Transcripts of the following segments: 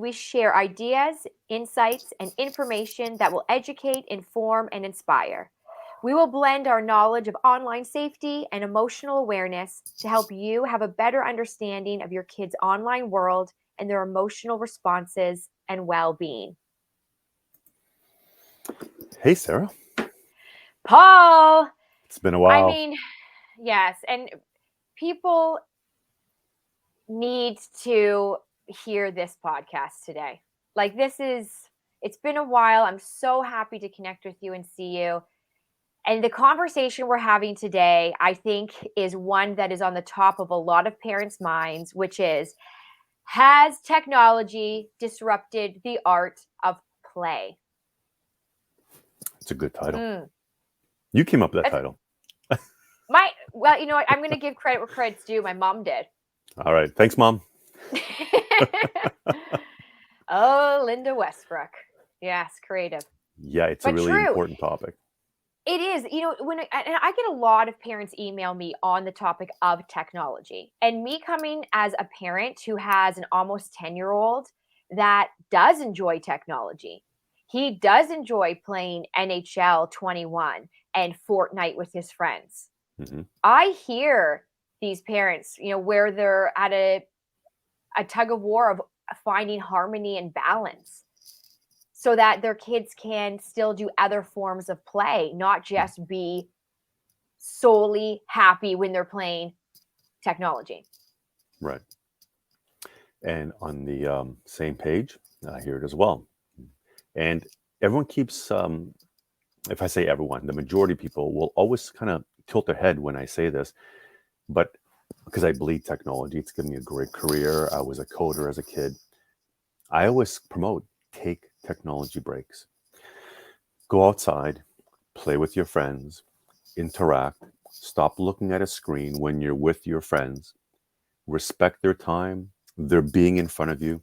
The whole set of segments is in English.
we share ideas, insights, and information that will educate, inform, and inspire. We will blend our knowledge of online safety and emotional awareness to help you have a better understanding of your kids' online world and their emotional responses and well-being. Hey, Sarah. Paul! It's been a while. I mean, yes, and people need to hear this podcast today. Like, it's been a while. I'm so happy to connect with you and see you. And the conversation we're having today, I think, is one that is on the top of a lot of parents' minds, which is, has technology disrupted the art of play? It's a good title. You came up with that title. Well, you know what? I'm going to give credit where credit's due. My mom did. All right. Thanks, Mom. Oh, Linda Westbrook. Yes, creative. Yeah, it's a really important topic. It is. You know, and I get a lot of parents email me on the topic of technology, and me coming as a parent who has an almost 10-year-old that does enjoy technology. He does enjoy playing NHL 21 and Fortnite with his friends. Mm-hmm. I hear these parents, you know, where they're at a tug of war of finding harmony and balance so that their kids can still do other forms of play, not just be solely happy when they're playing technology. Right. And on the same page, I hear it as well. And everyone keeps, if I say everyone, the majority of people will always kind of tilt their head when I say this, but because I believe technology, it's given me a great career. I was a coder as a kid. I always promote, take technology breaks. Go outside, play with your friends, interact, stop looking at a screen when you're with your friends, respect their time, their being in front of you,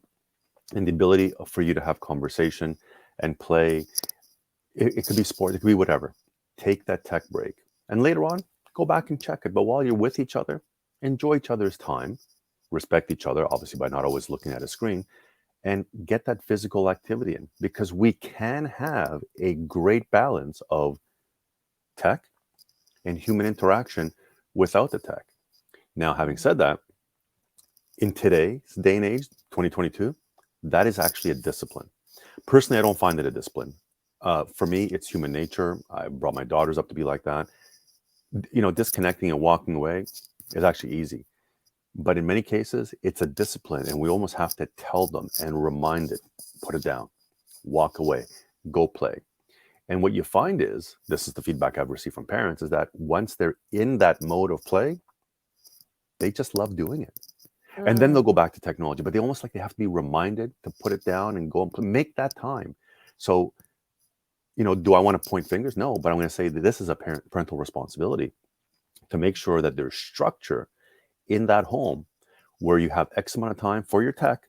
and the ability for you to have conversation and play. It could be sport, it could be whatever. Take that tech break. And later on, go back and check it. But while you're with each other, enjoy each other's time, respect each other, obviously by not always looking at a screen, and get that physical activity in, because we can have a great balance of tech and human interaction without the tech. Now, having said that, in today's day and age, 2022, that is actually a discipline. Personally, I don't find it a discipline. For me, it's human nature. I brought my daughters up to be like that. You know, disconnecting and walking away is actually easy. But in many cases, it's a discipline, and we almost have to tell them and remind it, put it down, walk away, go play. And what you find is, this is the feedback I've received from parents, is that once they're in that mode of play, they just love doing it. And then they'll go back to technology, but they almost like they have to be reminded to put it down and go and make that time. So, you know, do I want to point fingers? No, but I'm going to say that this is a parental responsibility to make sure that there's structure in that home where you have X amount of time for your tech,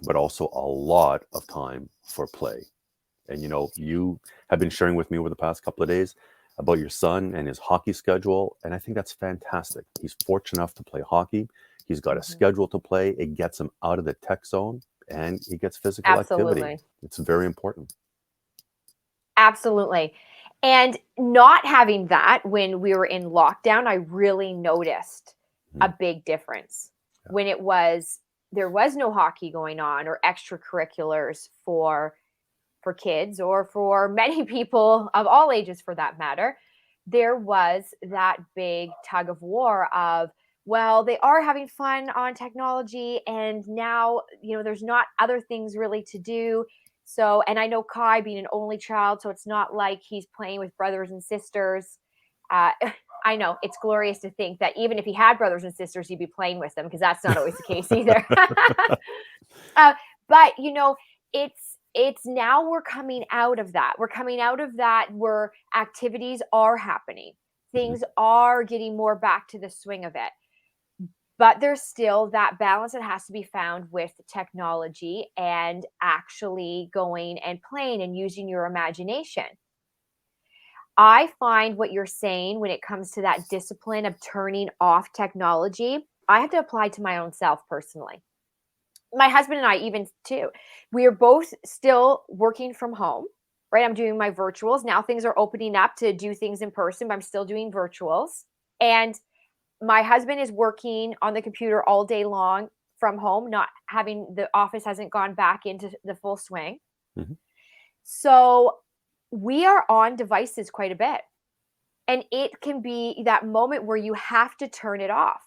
but also a lot of time for play. And, you know, you have been sharing with me over the past couple of days about your son and his hockey schedule. And I think that's fantastic. He's fortunate enough to play hockey. He's got a schedule to play. It gets him out of the tech zone and he gets physical activity. It's very important. Absolutely. And not having that when we were in lockdown, I really noticed a big difference. When there was no hockey going on or extracurriculars for kids or for many people of all ages for that matter, there was that big tug of war of, well, they are having fun on technology and now, you know, there's not other things really to do. So, and I know Kai being an only child, so it's not like he's playing with brothers and sisters. I know it's glorious to think that even if he had brothers and sisters, he'd be playing with them, because that's not always the case either. But, you know, it's now we're coming out of that. We're coming out of that where activities are happening. Things are getting more back to the swing of it. But there's still that balance that has to be found with technology and actually going and playing and using your imagination. I find what you're saying when it comes to that discipline of turning off technology, I have to apply to my own self personally. my husband and I, even too, we are both still working from home, right? I'm doing my virtuals. Now things are opening up to do things in person, but I'm still doing virtuals. And my husband is working on the computer all day long from home, not having the office hasn't gone back into the full swing. Mhm. So we are on devices quite a bit. And it can be that moment where you have to turn it off.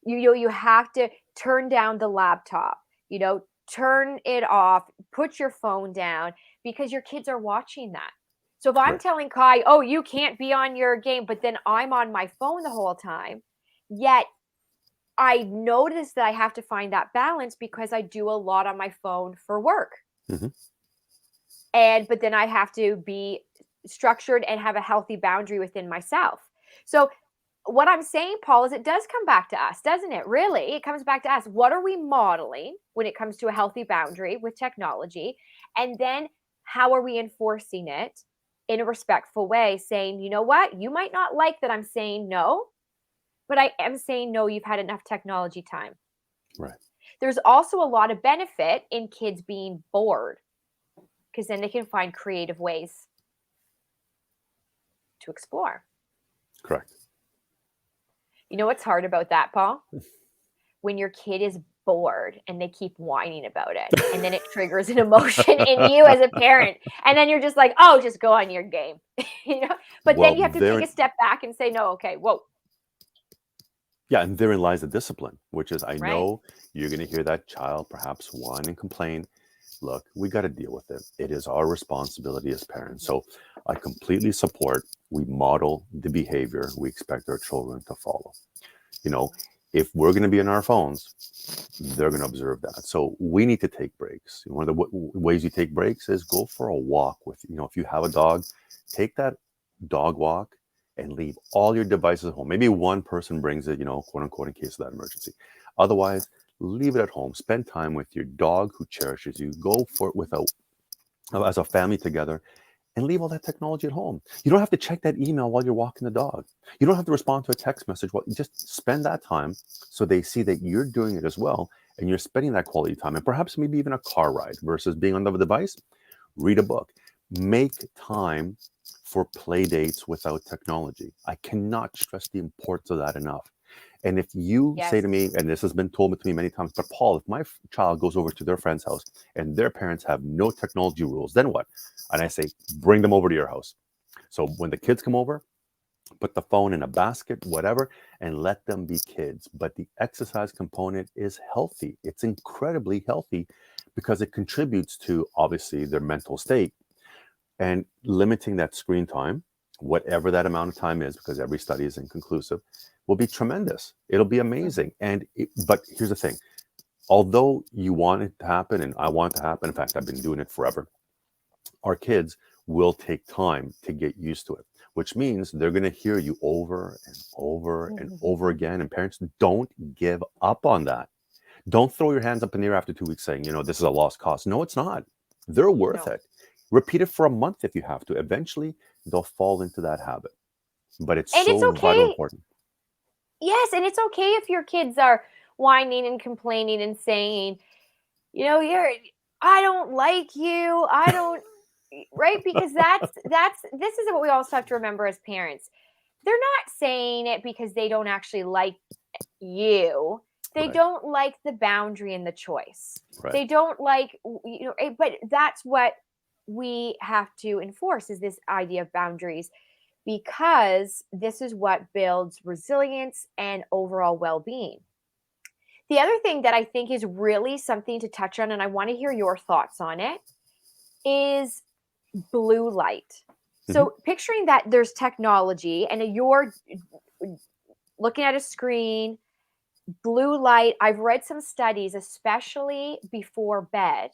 You have to turn down the laptop, turn it off, put your phone down because your kids are watching that. So if I'm Right. telling Kai, oh, you can't be on your game, but then I'm on my phone the whole time, yet I notice that I have to find that balance because I do a lot on my phone for work. Mhm. But then I have to be structured and have a healthy boundary within myself. So what I'm saying, Paul, is it does come back to us, doesn't it? Really, it comes back to us. What are we modeling when it comes to a healthy boundary with technology? And then how are we enforcing it in a respectful way, saying, you know what, you might not like that I'm saying no, but I am saying no, you've had enough technology time. Right. There's also a lot of benefit in kids being bored because then they can find creative ways to explore. Correct. You know what's hard about that, Paul? When your kid is bored and they keep whining about it, and then it triggers an emotion in you as a parent, and then you're just like, oh, just go on your game. But then Well, you have to take a step back and say, no, okay, whoa. yeah, and therein lies the discipline, which is I Right. know you're going to hear that child perhaps whine and complain. Look, we got to deal with it. It is our responsibility as parents. So I completely support we model the behavior we expect our children to follow. If we're going to be on our phones, they're going to observe that. So we need to take breaks. One of the ways you take breaks is go for a walk with, if you have a dog, take that dog walk and leave all your devices at home. Maybe one person brings it, quote unquote, in case of that emergency. Otherwise, leave it at home. Spend time with your dog who cherishes you. Go for it as a family together, and leave all that technology at home. You don't have to check that email while you're walking the dog. You don't have to respond to a text message. Just spend that time so they see that you're doing it as well, and you're spending that quality time, and perhaps maybe even a car ride versus being on the device. Read a book. Make time for play dates without technology. I cannot stress the importance of that enough. And if you say Yes. to me, and this has been told to me many times, but Paul, if my child goes over to their friend's house and their parents have no technology rules, then what? And I say, bring them over to your house. So when the kids come over, put the phone in a basket, whatever, and let them be kids. But the exercise component is healthy. It's incredibly healthy because it contributes to obviously their mental state, and limiting that screen time, whatever that amount of time is, because every study is inconclusive, will be tremendous. It'll be amazing. But here's the thing. Although you want it to happen and I want it to happen, in fact, I've been doing it forever, our kids will take time to get used to it, which means they're going to hear you over and over and over again. And parents, don't give up on that. Don't throw your hands up in the air after 2 weeks saying, this is a lost cause. No, it's not. They're worth No. it. Repeat it for a month if you have to. Eventually, they'll fall into that habit. But it's And it's so vital okay. important. Yes. And it's okay if your kids are whining and complaining and saying, I don't like you. I don't, right? Because this is what we also have to remember as parents. They're not saying it because they don't actually like you. They Right. don't like the boundary and the choice. Right. They don't like, but that's what we have to enforce is this idea of boundaries, because this is what builds resilience and overall well-being. The other thing that I think is really something to touch on, and I want to hear your thoughts on it, is blue light. So picturing that there's technology and you're looking at a screen, blue light, I've read some studies, especially before bed,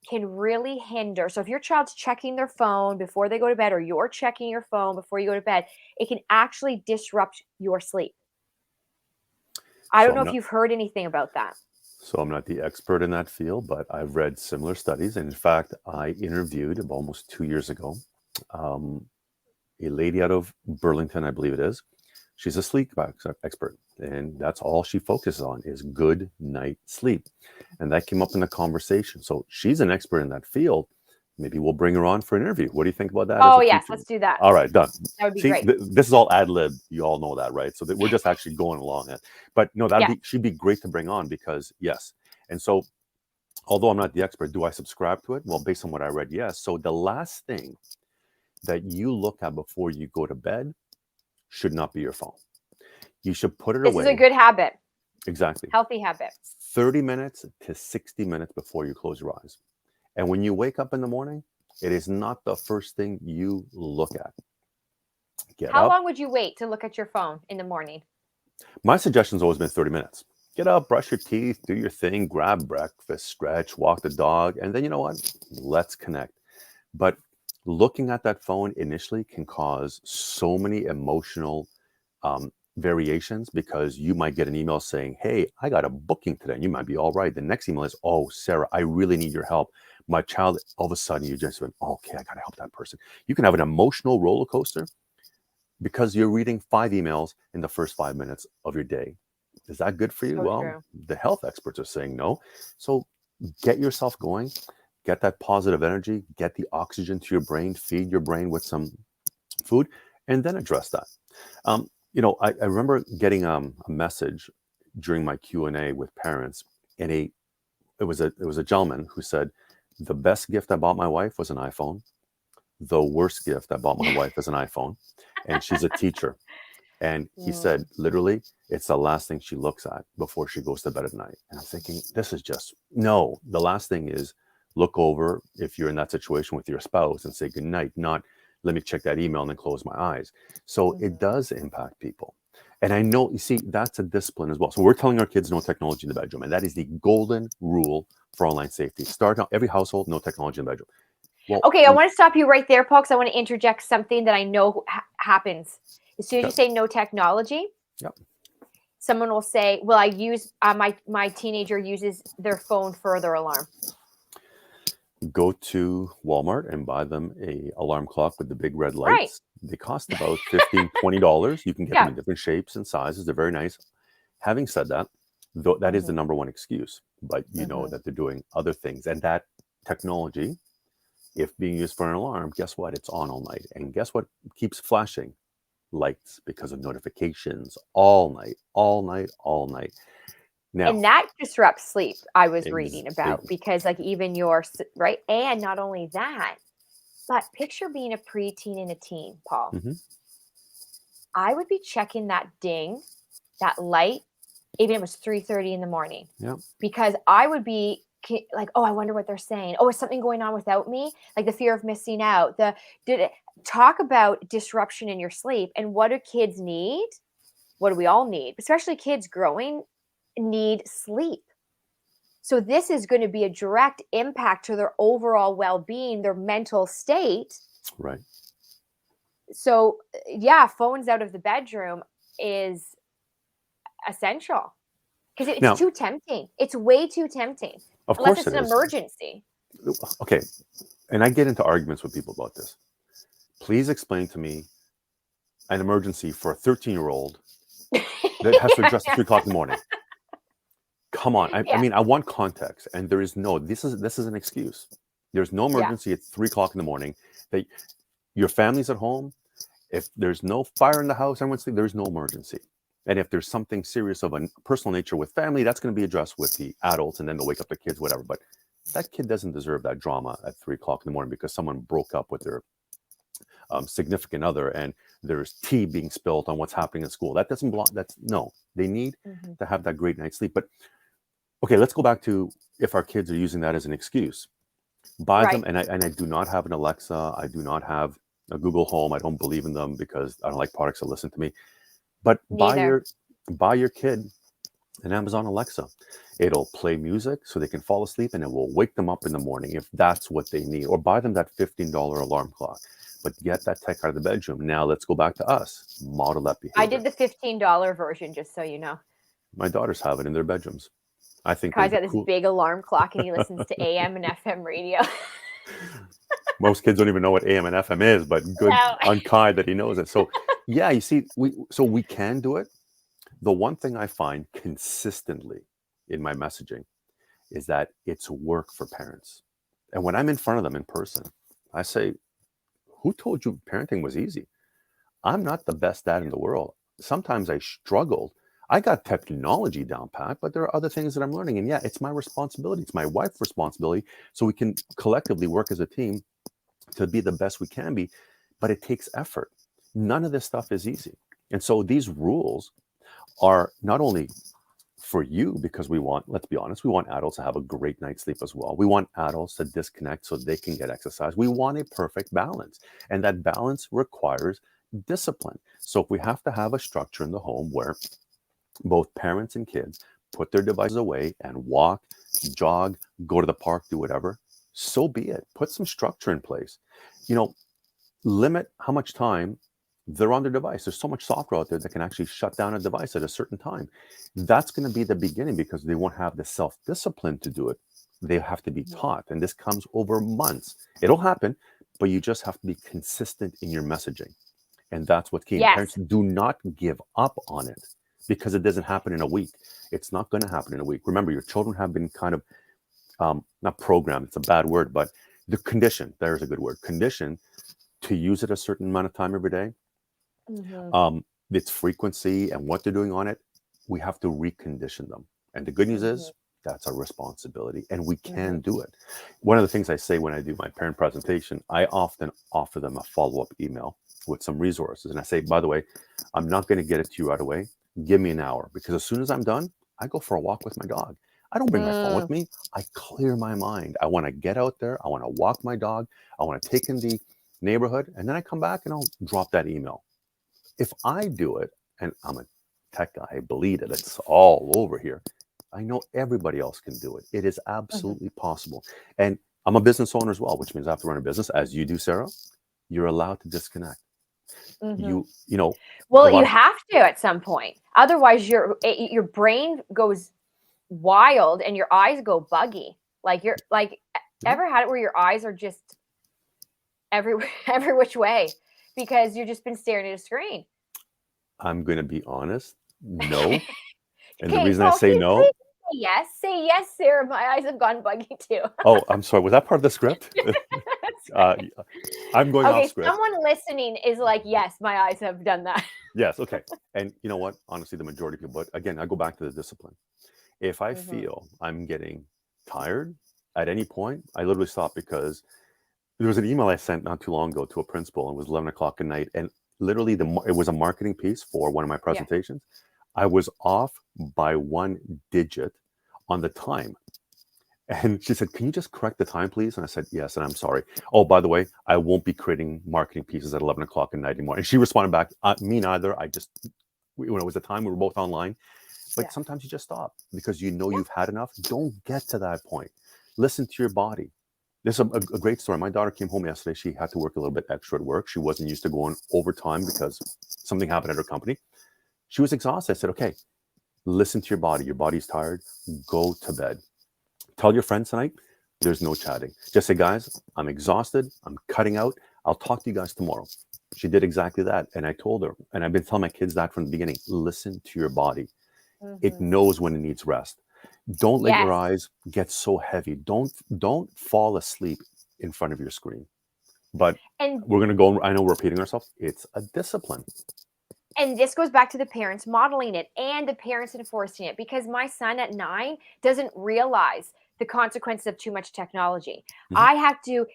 can really hinder. So if your child's checking their phone before they go to bed, or you're checking your phone before you go to bed, it can actually disrupt your sleep. I don't know if you've heard anything about that. So I'm not the expert in that field, but I've read similar studies. And in fact, I interviewed almost 2 years ago a lady out of Burlington, I believe it is. She's a sleep expert. and that's all she focuses on is good night sleep. And that came up in the conversation. So she's an expert in that field. Maybe we'll bring her on for an interview. What do you think about that? Oh, yes, let's do that. All right, done. That would be See, great. this is all ad lib. You all know that, right? So we're just actually going along it. But no, she'd be great to bring on because yes. And so, although I'm not the expert, do I subscribe to it? Well, based on what I read, yes. So the last thing that you look at before you go to bed should not be your phone. You should put it away. This is a good habit. Exactly. Healthy habit. 30 minutes to 60 minutes before you close your eyes. And when you wake up in the morning, it is not the first thing you look at. How long would you wait to look at your phone in the morning? My suggestion's always been 30 minutes. Get up, brush your teeth, do your thing, grab breakfast, stretch, walk the dog, and then you know what? Let's connect. But looking at that phone initially can cause so many emotional variations, because you might get an email saying, hey, I got a booking today. And you might be all right. The next email is, oh, Sarah, I really need your help. My child, all of a sudden you just went, okay, I got to help that person. You can have an emotional roller coaster because you're reading 5 emails in the first 5 minutes of your day. Is that good for you? So well, true. The health experts are saying no. So get yourself going, get that positive energy, get the oxygen to your brain, feed your brain with some food, and then address that. I remember getting a message during my Q&A with parents, and it was a gentleman who said, the best gift I bought my wife was an iPhone. The worst gift I bought my wife is an iPhone, and she's a teacher. And he said, literally, it's the last thing she looks at before she goes to bed at night. And I'm thinking, this is just, no, the last thing is look over, if you're in that situation with your spouse, and say good night, not let me check that email and then close my eyes. So it does impact people. And I know, you see, that's a discipline as well. So we're telling our kids no technology in the bedroom. And that is the golden rule for online safety. Start out every household, no technology in the bedroom. Well, okay, I want to stop you right there, Paul, because I want to interject something that I know happens. As soon as you say no technology, someone will say, well, I use, my teenager uses their phone for their alarm. Go to Walmart and buy them a alarm clock with the big red lights. Right. They cost about $15, $20. You can get them in different shapes and sizes. They're very nice. Having said that, that is the number one excuse, but you know that they're doing other things. And that technology, if being used for an alarm, guess what? It's on all night. And guess what keeps flashing? Lights, because of notifications all night, all night, all night. Now, and that disrupts sleep, I was reading about, because like even your, right? And not only that, but picture being a preteen and a teen, Paul. I would be checking that ding, that light, even if it was 3:30 in the morning. Because I would be like, oh, I wonder what they're saying. Oh, is something going on without me? Like the fear of missing out. Talk about disruption in your sleep. And what do kids need? What do we all need? Especially kids growing need sleep. So this is going to be a direct impact to their overall well-being, their mental state. Right. So yeah, phones out of the bedroom is essential, because it's too tempting. It's way too tempting. Of course, unless it's an emergency. Okay. And I get into arguments with people about this. Please explain to me an emergency for a 13-year-old that has to address at 3 o'clock in the morning. Come on. I mean, I want context, and there is no, this is an excuse. There's no emergency at 3 o'clock in the morning. That your family's at home. If there's no fire in the house, everyone's sleeping, there's no emergency. And if there's something serious of a personal nature with family, that's going to be addressed with the adults, and then they'll wake up the kids, whatever. But that kid doesn't deserve that drama at 3 o'clock in the morning because someone broke up with their significant other, and there's tea being spilled on what's happening in school. That doesn't belong. They need to have that great night's sleep. But okay, let's go back to if our kids are using that as an excuse. Buy them, and I do not have an Alexa. I do not have a Google Home. I don't believe in them because I don't like products that listen to me. But buy your kid an Amazon Alexa. It'll play music so they can fall asleep, and it will wake them up in the morning if that's what they need. Or buy them that $15 alarm clock. But get that tech out of the bedroom. Now let's go back to us. Model that behavior. I did the $15 version, just so you know. My daughters have it in their bedrooms. I think Kai's got this big alarm clock, and he listens to AM and FM radio. Most kids don't even know what AM and FM is, but good on Kai that he knows it. So yeah, you see, we can do it, The one thing I find consistently in my messaging is that it's work for parents. And when I'm in front of them in person, I say, who told you parenting was easy? I'm not the best dad in the world. Sometimes I struggled. I got technology down pat, but there are other things that I'm learning. And yeah, it's my responsibility. It's my wife's responsibility. So we can collectively work as a team to be the best we can be. But it takes effort. None of this stuff is easy. And so these rules are not only for you, because we want, let's be honest, we want adults to have a great night's sleep as well. We want adults to disconnect so they can get exercise. We want a perfect balance. And that balance requires discipline. So if we have to have a structure in the home where both parents and kids put their devices away and walk, jog, go to the park, do whatever, so be it. Put some structure in place. You know, limit how much time they're on their device. There's so much software out there that can actually shut down a device at a certain time. That's going to be the beginning because they won't have the self-discipline to do it. They have to be taught. And this comes over months. It'll happen, but you just have to be consistent in your messaging. And that's what's key. And parents, Yes. do not give up on it because it doesn't happen in a week. It's not going to happen in a week. Remember, your children have been kind of, not programmed, it's a bad word, but the condition, there's a good word, condition to use it a certain amount of time every day. Its frequency and what they're doing on it, we have to recondition them. And the good news is that's our responsibility and we can do it. One of the things I say when I do my parent presentation, I often offer them a follow-up email with some resources. And I say, by the way, I'm not going to get it to you right away. Give me an hour, because as soon as I'm done, I go for a walk with my dog. I don't bring my phone with me. I clear my mind. I want to get out there. I want to walk my dog. I want to take in the neighborhood. And then I come back and I'll drop that email. If I do it, and I'm a tech guy, I believe it, it's all over here. I know everybody else can do it. It is absolutely possible. And I'm a business owner as well, which means I have to run a business, as you do, Sarah. You're allowed to disconnect. You know. Well, you have to at some point. Otherwise, your brain goes wild and your eyes go buggy. Like you're like, ever had it where your eyes are just every which way because you've just been staring at a screen? I'm going to be honest. No. And the Okay, reason I Paul, say can you no. please say yes, Sarah. My eyes have gone buggy too. Oh, I'm sorry. Was that part of the script? I'm going off script. Someone listening is like, yes, my eyes have done that. Yes. Okay. And you know what? Honestly, the majority of people, but again, I go back to the discipline. If I feel I'm getting tired at any point, I literally stop, because there was an email I sent not too long ago to a principal, and it was 11 o'clock at night. And literally it was a marketing piece for one of my presentations. I was off by 1 digit on the time. And she said, can you just correct the time, please? And I said, yes, and I'm sorry. Oh, by the way, I won't be creating marketing pieces at 11 o'clock at night anymore. And she responded back, me neither. When it was the time, we were both online. But sometimes you just stop because you know you've had enough. Don't get to that point. Listen to your body. There's a great story. My daughter came home yesterday. She had to work a little bit extra at work. She wasn't used to going overtime because something happened at her company. She was exhausted. I said, okay, listen to your body. Your body's tired. Go to bed. Tell your friends tonight, there's no chatting. Just say, guys, I'm exhausted. I'm cutting out. I'll talk to you guys tomorrow. She did exactly that. And I told her, and I've been telling my kids that from the beginning, listen to your body. It knows when it needs rest. Don't let your eyes get so heavy. Don't fall asleep in front of your screen. But we're going to go, I know we're repeating ourselves. It's a discipline. And this goes back to the parents modeling it and the parents enforcing it, because my son at 9 doesn't realize the consequences of too much technology. I have to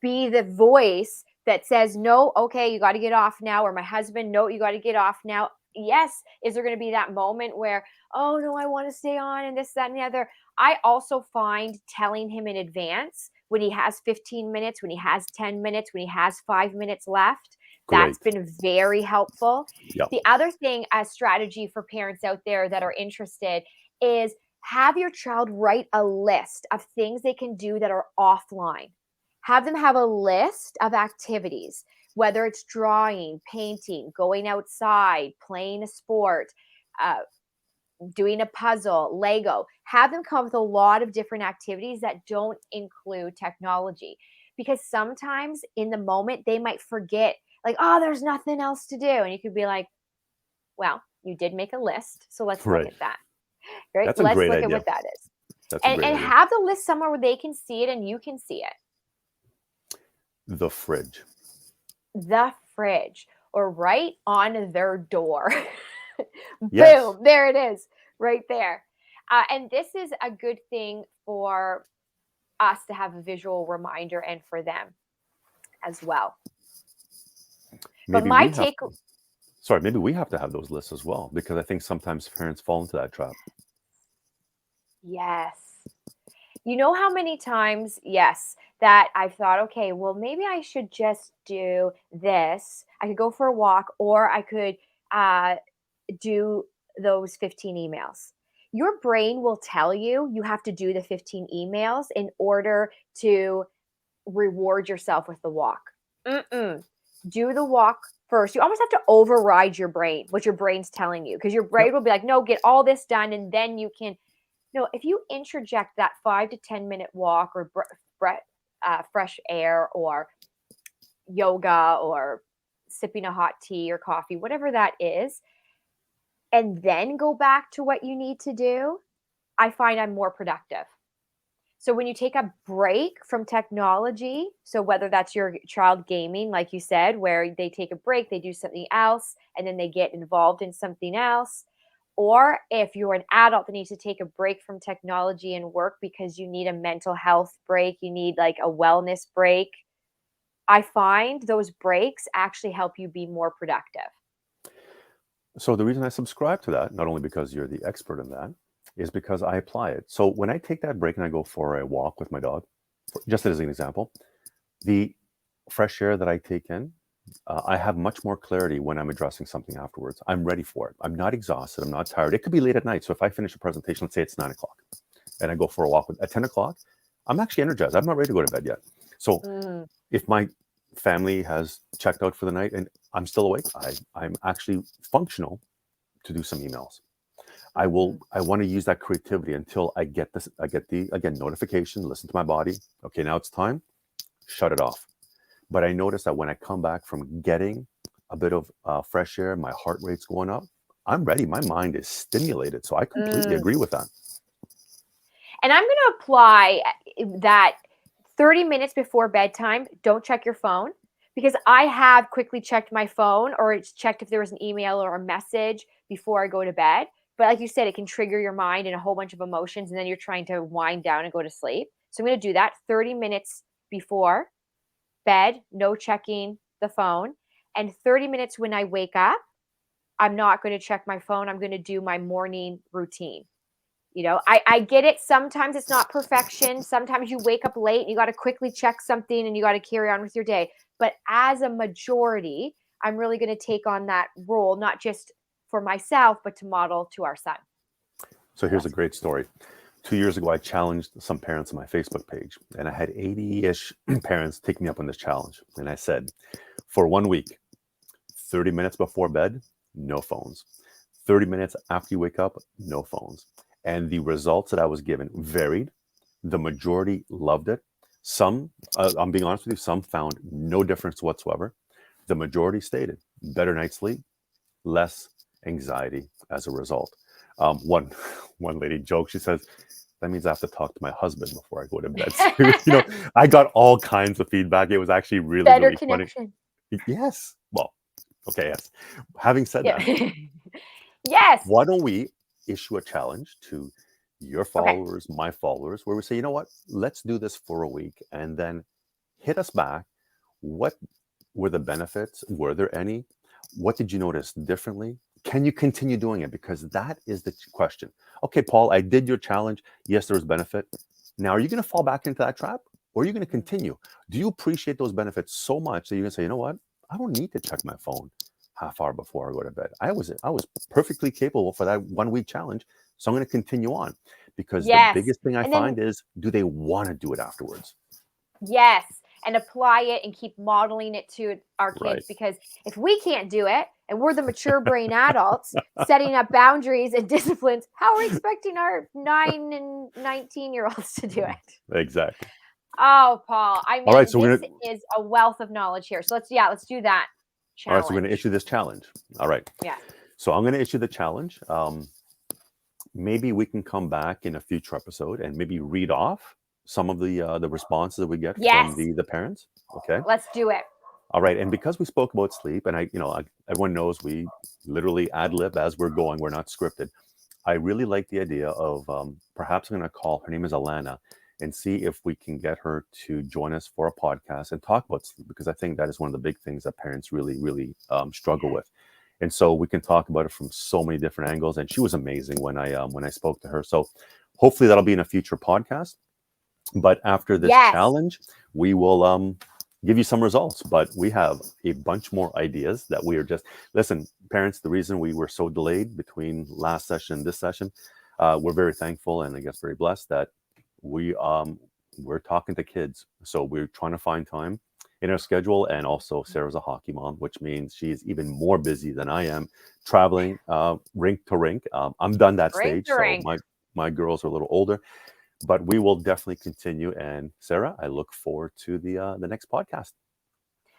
be the voice that says, no, okay, you got to get off now. Or my husband, no, you got to get off now. Yes. Is there going to be that moment where, oh no, I want to stay on and this, that, and the other? I also find telling him in advance when he has 15 minutes, when he has 10 minutes, when he has 5 minutes left. That's been very helpful. Yep. The other thing, a strategy for parents out there that are interested, is have your child write a list of things they can do that are offline. Have them have a list of activities, whether it's drawing, painting, going outside, playing a sport, doing a puzzle, Lego. Have them come up with a lot of different activities that don't include technology. Because sometimes in the moment, they might forget, like, oh, there's nothing else to do. And you could be like, well, You did make a list. So let's look Right. at that. Right? That's a Let's great look at idea. what that is. That's a great And idea. have the list somewhere where they can see it and you can see it. The fridge. The fridge, or right on their door. Yes. Boom, there it is, right there. And this is a good thing for us to have a visual reminder and for them as well. But Maybe my we have take, maybe we have to have those lists as well, because I think sometimes parents fall into that trap. yes. You know how many times, yes, that I've thought, okay, well, maybe I should just do this. I could go for a walk, or I could do those 15 emails. Your brain will tell you you have to do the 15 emails in order to reward yourself with the walk. Mm-mm. Do the walk first. You almost have to override your brain, what your brain's telling you, because your brain Yep. will be like, no, get all this done, and then you can. No, if you interject that 5 to 10 minute walk, or fresh air, or yoga, or sipping a hot tea or coffee, whatever that is, and then go back to what you need to do, I find I'm more productive. So when you take a break from technology, so whether that's your child gaming, like you said, where they take a break, they do something else, and then they get involved in something else, or if you're an adult that needs to take a break from technology and work because you need a mental health break, you need like a wellness break, I find those breaks actually help you be more productive. So the reason I subscribe to that, not only because you're the expert in that, is because I apply it. So when I take that break and I go for a walk with my dog, just as an example, the fresh air that I take in, I have much more clarity when I'm addressing something afterwards. I'm ready for it. I'm not exhausted. I'm not tired. It could be late at night. So if I finish a presentation, let's say it's 9 o'clock, and I go for a walk at 10 o'clock, I'm actually energized. I'm not ready to go to bed yet. So Mm. if my family has checked out for the night and I'm still awake, I'm actually functional to do some emails. I want to use that creativity until I get the again notification, listen to my body. Okay, now it's time, shut it off. But I notice that when I come back from getting a bit of fresh air, my heart rate's going up. I'm ready. My mind is stimulated. So I completely Mm. agree with that. And I'm going to apply that 30 minutes before bedtime, don't check your phone, because I have quickly checked my phone, or it's checked if there was an email or a message before I go to bed. But like you said, it can trigger your mind and a whole bunch of emotions, and then you're trying to wind down and go to sleep. So I'm going to do that 30 minutes before bed, no checking the phone. And 30 minutes when I wake up, I'm not going to check my phone. I'm going to do my morning routine. I get it. Sometimes it's not perfection. Sometimes you wake up late and you got to quickly check something and you got to carry on with your day. But as a majority, I'm really going to take on that role, not just for myself, but to model to our son. So here's a great story. 2 years ago, I challenged some parents on my Facebook page, and I had 80-ish parents take me up on this challenge. And I said, for 1 week, 30 minutes before bed, no phones. 30 minutes after you wake up, no phones. And the results that I was given varied. The majority loved it. Some, I'm being honest with you, some found no difference whatsoever. The majority stated better night's sleep, less anxiety as a result. One lady joked, she says, that means I have to talk to my husband before I go to bed. So, I got all kinds of feedback. It was actually really, Better really connection. funny. Yes. Well, okay, yes. Having said Yeah. that, Yes. why don't we issue a challenge to your Okay. followers, my followers, where we say, you know what, let's do this for a week and then hit us back. What were the benefits? Were there any? What did you notice differently? Can you continue doing it? Because that is the question. Okay, Paul, I did your challenge. Yes, there was benefit. Now, are you going to fall back into that trap, or are you going to continue? Do you appreciate those benefits so much that you're going to say, you know what, I don't need to check my phone half hour before I go to bed. I was perfectly capable for that 1 week challenge. So I'm going to continue on, because the Yes. biggest thing I And then, find is, do they want to do it afterwards? yes. And apply it and keep modeling it to our Right. kids, because if we can't do it and we're the mature brain adults setting up boundaries and disciplines, how are we expecting our 9 and 19-year-olds to do it? Exactly. Oh, Paul, I All right. mean, So this is a wealth of knowledge here. So let's do that all right. So we're challenge. going to issue this challenge. All right. Yeah. So I'm going to issue the challenge. Maybe we can come back in a future episode and maybe read off some of the responses that we get from Yes. the parents. Okay. Let's do it. All right. And because we spoke about sleep, and everyone knows we literally ad lib as we're going. We're not scripted. I really like the idea of perhaps I'm going to call, her name is Alana, and see if we can get her to join us for a podcast and talk about sleep, because I think that is one of the big things that parents really, really struggle with. And so we can talk about it from so many different angles. And she was amazing when I spoke to her. So hopefully that'll be in a future podcast. But after this challenge, we will give you some results. But we have a bunch more ideas that we are just, listen, parents, the reason we were so delayed between last session and this session, we're very thankful and I guess very blessed that we're talking to kids. So we're trying to find time in our schedule. And also Sarah's a hockey mom, which means she's even more busy than I am, traveling rink to rink. I'm done that stage. So my girls are a little older. But we will definitely continue. And Sarah, I look forward to the next podcast.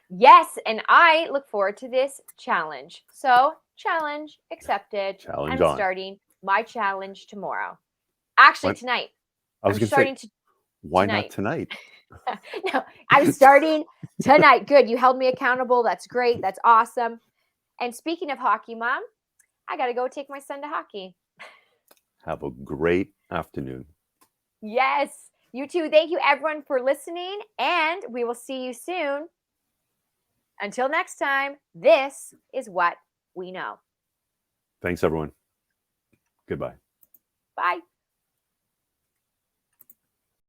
Yes, and I look forward to this challenge. So, challenge accepted. Challenge I'm on. starting my challenge tomorrow. Actually, tonight. I was going to say, why tonight. not tonight? No, I'm starting tonight. Good. You held me accountable. That's great. That's awesome. And speaking of hockey, Mom, I got to go take my son to hockey. Have a great afternoon. Yes, you too. Thank you, everyone, for listening, and we will see you soon. Until next time, this is what we know. Thanks, everyone. Goodbye. Bye.